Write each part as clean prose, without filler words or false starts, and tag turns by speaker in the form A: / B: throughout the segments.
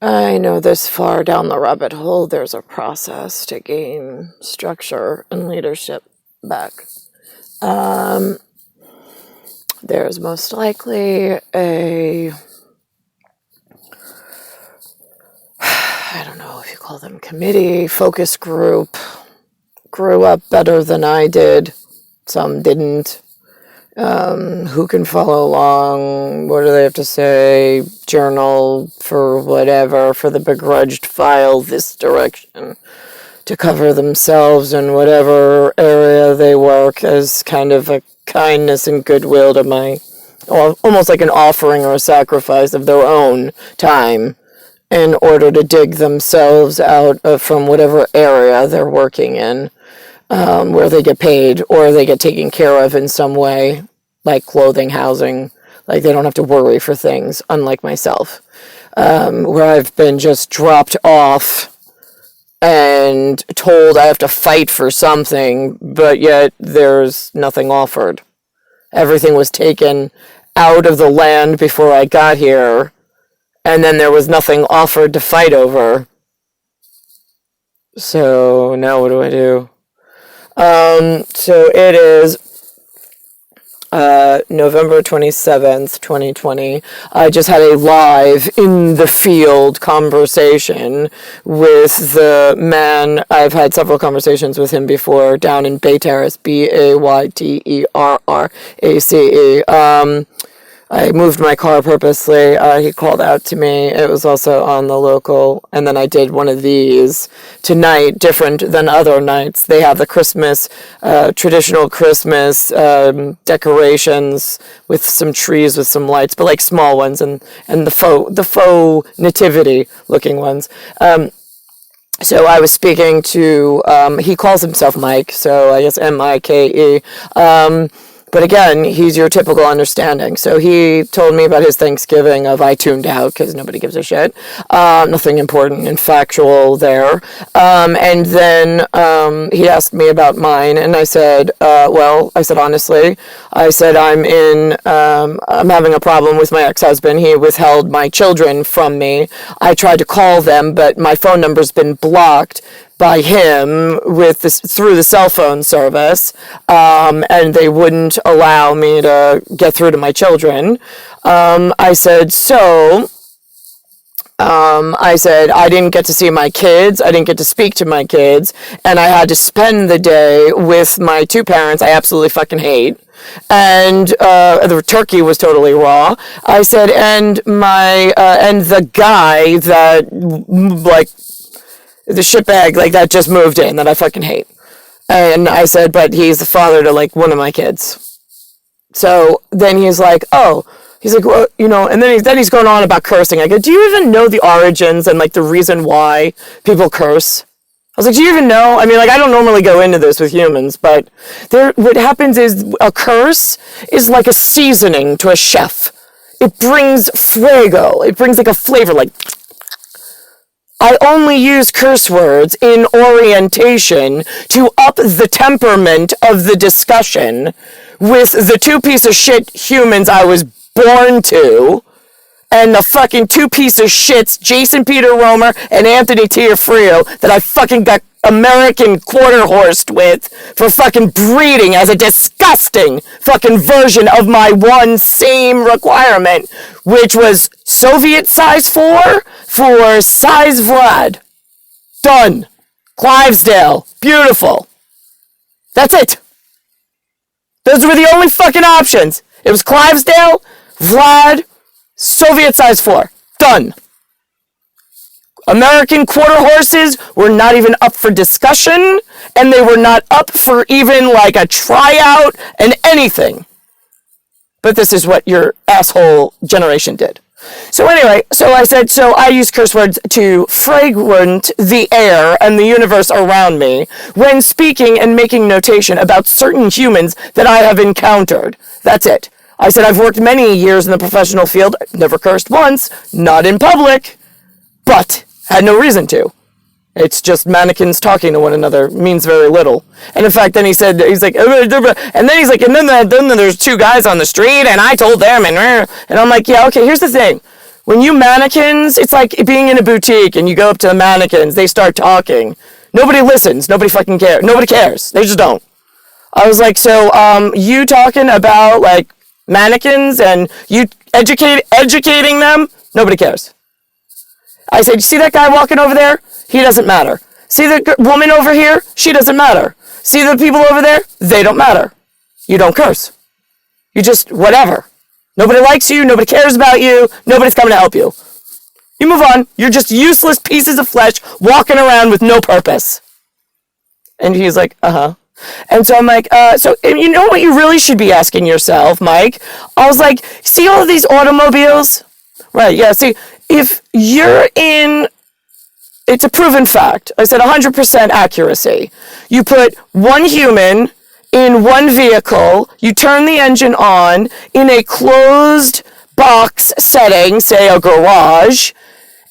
A: I know this far down the rabbit hole, there's a process to gain structure and leadership back. There's most likely I don't know if you call them committee, focus group, grew up better than I did. Some didn't. Who can follow along? What do they have to say? Journal for whatever, for the begrudged file this direction to cover themselves in whatever area they work as kind of a kindness and goodwill to almost like an offering or a sacrifice of their own time in order to dig themselves out from whatever area they're working in. Where they get paid or they get taken care of in some way, like clothing, housing, like they don't have to worry for things, unlike myself, where I've been just dropped off and told I have to fight for something, but yet there's nothing offered. Everything was taken out of the land before I got here, and then there was nothing offered to fight over. So now what do I do? So it is November 27th, 2020. I just had a live in the field conversation with the man. I've had several conversations with him before down in Terrace, Bayterrace. I moved my car purposely. He called out to me. It was also on the local. And then I did one of these tonight, different than other nights. They have the Christmas, traditional Christmas decorations with some trees with some lights, but like small ones and the faux nativity looking ones. So I was speaking to, he calls himself Mike, so I guess M-I-K-E. But again, he's your typical understanding. So he told me about his Thanksgiving of I tuned out because nobody gives a shit. Nothing important and factual there. And then he asked me about mine, and I said, honestly, I'm having a problem with my ex-husband. He withheld my children from me. I tried to call them, but my phone number's been blocked by him through the cell phone service, and they wouldn't allow me to get through to my children. I said, I didn't get to see my kids, I didn't get to speak to my kids, and I had to spend the day with my two parents I absolutely fucking hate. And the turkey was totally raw. I said, and the guy that, like, the shitbag, like, that just moved in, that I fucking hate. And I said, but he's the father to, like, one of my kids. So then he's like, well, and then he's going on about cursing. I go, do you even know the origins and, like, the reason why people curse? I was like, do you even know? I mean, like, I don't normally go into this with humans, but what happens is a curse is like a seasoning to a chef. It brings fuego. It brings, like, a flavor, like, I only use curse words in orientation to up the temperament of the discussion with the two piece of shit humans I was born to, and the fucking two piece of shits, Jason Peter Romer and Anthony Tiafrio, that I fucking got American quarter-horsed with for fucking breeding as a disgusting fucking version of my one same requirement, which was Soviet size 4 for size Vlad. Done. Clivesdale. Beautiful. That's it. Those were the only fucking options. It was Clivesdale, Vlad, Soviet size 4. Done. American quarter horses were not even up for discussion, and they were not up for even like a tryout and anything. But this is what your asshole generation did. So anyway, so I said, so I use curse words to fragrant the air and the universe around me when speaking and making notation about certain humans that I have encountered. That's it. I said, I've worked many years in the professional field. I've never cursed once, not in public, but had no reason to. It's just mannequins talking to one another, means very little. And in fact, then he's like, and then there's two guys on the street, and I told them, and I'm like, yeah, okay, here's the thing. When you mannequins, it's like being in a boutique and you go up to the mannequins, they start talking. Nobody listens. Nobody fucking cares. Nobody cares. They just don't. I was like, so, you talking about, like, mannequins and you educating them? Nobody cares. I said, you see that guy walking over there? He doesn't matter. See the woman over here? She doesn't matter. See the people over there? They don't matter. You don't curse. You just, whatever. Nobody likes you. Nobody cares about you. Nobody's coming to help you. You move on. You're just useless pieces of flesh walking around with no purpose. And he's like, uh-huh. And so I'm like, so you know what you really should be asking yourself, Mike? I was like, see all of these automobiles? Right, yeah, see, if you're in, it's a proven fact. I said 100% accuracy. You put one human in one vehicle, you turn the engine on in a closed box setting, say a garage,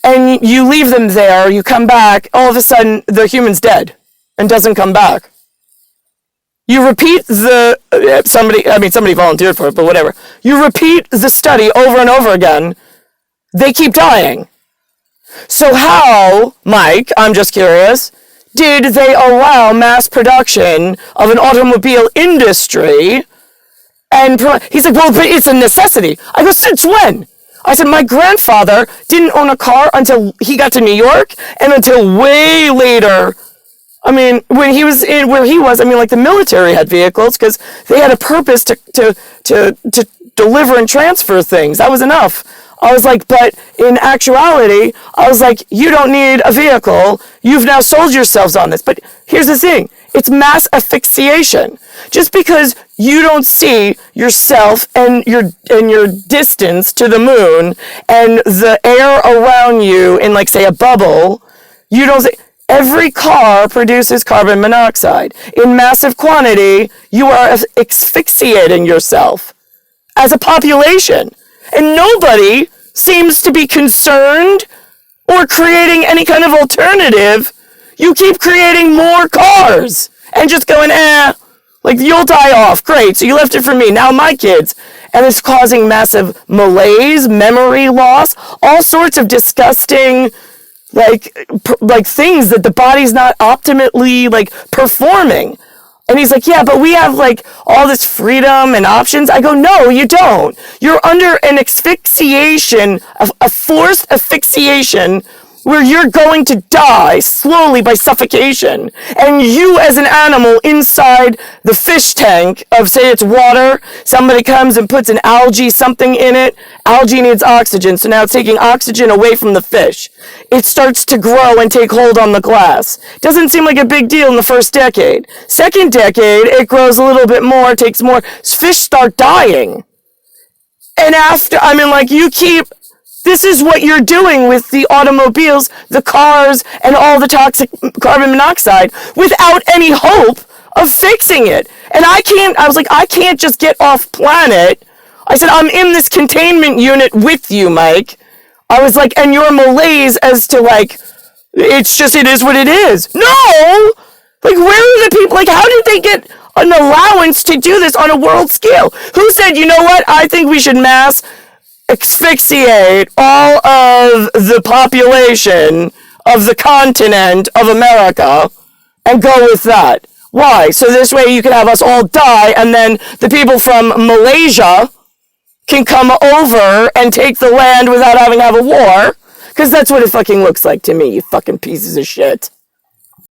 A: and you leave them there, you come back, all of a sudden the human's dead and doesn't come back. You repeat somebody volunteered for it, but whatever. You repeat the study over and over again, they keep dying. So how, Mike, I'm just curious, did they allow mass production of an automobile industry? And he's like, well, but it's a necessity. I go, since when? I said, my grandfather didn't own a car until he got to New York and until way later. I mean, when he was in where he was, I mean, like the military had vehicles because they had a purpose to deliver and transfer things. That was enough. I was like, but in actuality, I was like, you don't need a vehicle. You've now sold yourselves on this. But here's the thing. It's mass asphyxiation. Just because you don't see yourself and your distance to the moon and the air around you in, like, say, a bubble, you don't see. Every car produces carbon monoxide. In massive quantity, you are asphyxiating yourself as a population. And nobody seems to be concerned or creating any kind of alternative. You keep creating more cars and just going, like, you'll die off. Great, so you left it for me. Now my kids. And it's causing massive malaise, memory loss, all sorts of disgusting, like things that the body's not optimally, like, performing. And he's like, yeah, but we have, like, all this freedom and options. I go, no, you don't. You're under an asphyxiation, a forced asphyxiation, where you're going to die slowly by suffocation. And you, as an animal inside the fish tank of, say it's water, somebody comes and puts an algae something in it. Algae needs oxygen, so now it's taking oxygen away from the fish. It starts to grow and take hold on the glass. Doesn't seem like a big deal in the first decade. Second decade, it grows a little bit more, takes more. Fish start dying. And after, I mean, like, this is what you're doing with the automobiles, the cars, and all the toxic carbon monoxide without any hope of fixing it. And I was like, I can't just get off planet. I said, I'm in this containment unit with you, Mike. I was like, and your malaise as to, like, it is what it is. No! Like, where are the people, like, how did they get an allowance to do this on a world scale? Who said, you know what, I think we should mass asphyxiate all of the population of the continent of America and go with that? Why? So this way you can have us all die and then the people from Malaysia can come over and take the land without having to have a war. Because that's what it fucking looks like to me, you fucking pieces of shit.